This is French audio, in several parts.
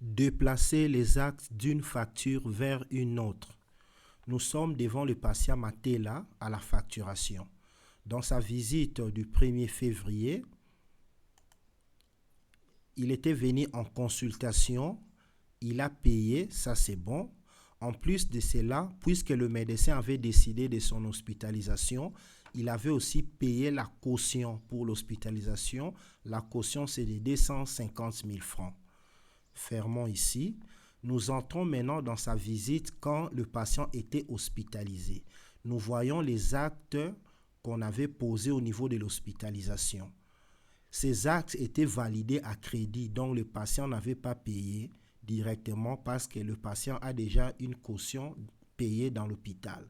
Déplacer les actes d'une facture vers une autre. Nous sommes devant le patient Matela à la facturation. Dans sa visite du 1er février, il était venu en consultation, il a payé, ça c'est bon. En plus de cela, puisque le médecin avait décidé de son hospitalisation, il avait aussi payé la caution pour l'hospitalisation. La caution, c'est de 250 000 francs. Fermons ici. Nous entrons maintenant dans sa visite quand le patient était hospitalisé. Nous voyons les actes qu'on avait posés au niveau de l'hospitalisation. Ces actes étaient validés à crédit, donc le patient n'avait pas payé directement parce que le patient a déjà une caution payée dans l'hôpital.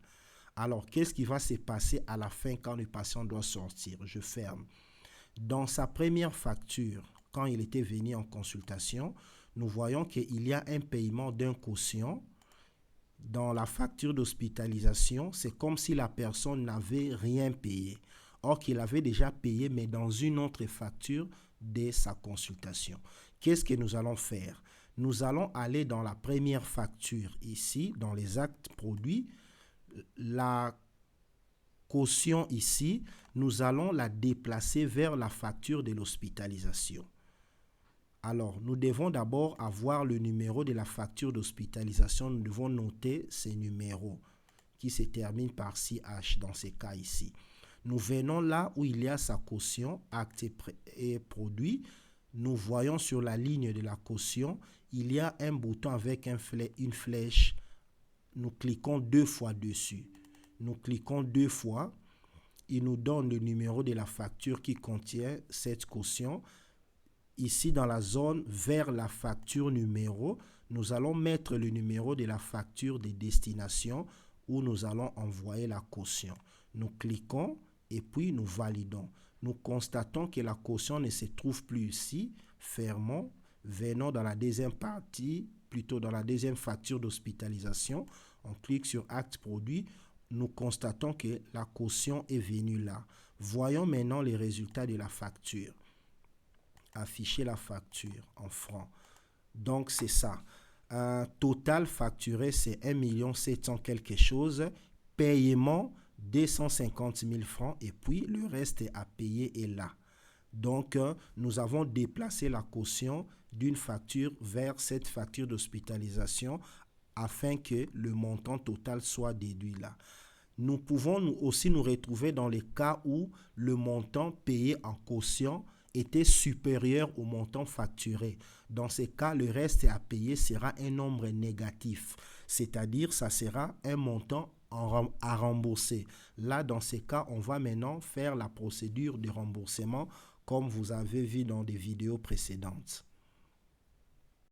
Alors, qu'est-ce qui va se passer à la fin quand le patient doit sortir? Je ferme. Dans sa première facture, quand il était venu en consultation, nous voyons qu'il y a un paiement d'un caution. Dans la facture d'hospitalisation, c'est comme si la personne n'avait rien payé. Or qu'il avait déjà payé, mais dans une autre facture de sa consultation. Qu'est-ce que nous allons faire? Nous allons aller dans la première facture ici, dans les actes produits. La caution ici, nous allons la déplacer vers la facture de l'hospitalisation. Alors, nous devons d'abord avoir le numéro de la facture d'hospitalisation. Nous devons noter ces numéros qui se terminent par CH dans ces cas ici. Nous venons là où il y a sa caution, acte et produit. Nous voyons sur la ligne de la caution, il y a un bouton avec une flèche. Nous cliquons 2 fois dessus. Nous cliquons 2 fois. Il nous donne le numéro de la facture qui contient cette caution. Ici, dans la zone vers la facture numéro, nous allons mettre le numéro de la facture de destination où nous allons envoyer la caution. Nous cliquons et puis nous validons. Nous constatons que la caution ne se trouve plus ici. Fermons. Venons dans la deuxième partie, plutôt dans la deuxième facture d'hospitalisation. On clique sur acte produit. Nous constatons que la caution est venue là. Voyons maintenant les résultats de la facture. Afficher la facture en francs. Donc, c'est ça. Total facturé, c'est 1 700 000 quelque chose. Paiement, 250 000 francs. Et puis, le reste à payer est là. Donc, nous avons déplacé la caution d'une facture vers cette facture d'hospitalisation afin que le montant total soit déduit là. Nous pouvons aussi nous retrouver dans les cas où le montant payé en caution était supérieur au montant facturé. Dans ces cas, le reste à payer sera un nombre négatif, c'est-à-dire ça sera un montant à rembourser. Là, dans ces cas, on va maintenant faire la procédure de remboursement comme vous avez vu dans des vidéos précédentes.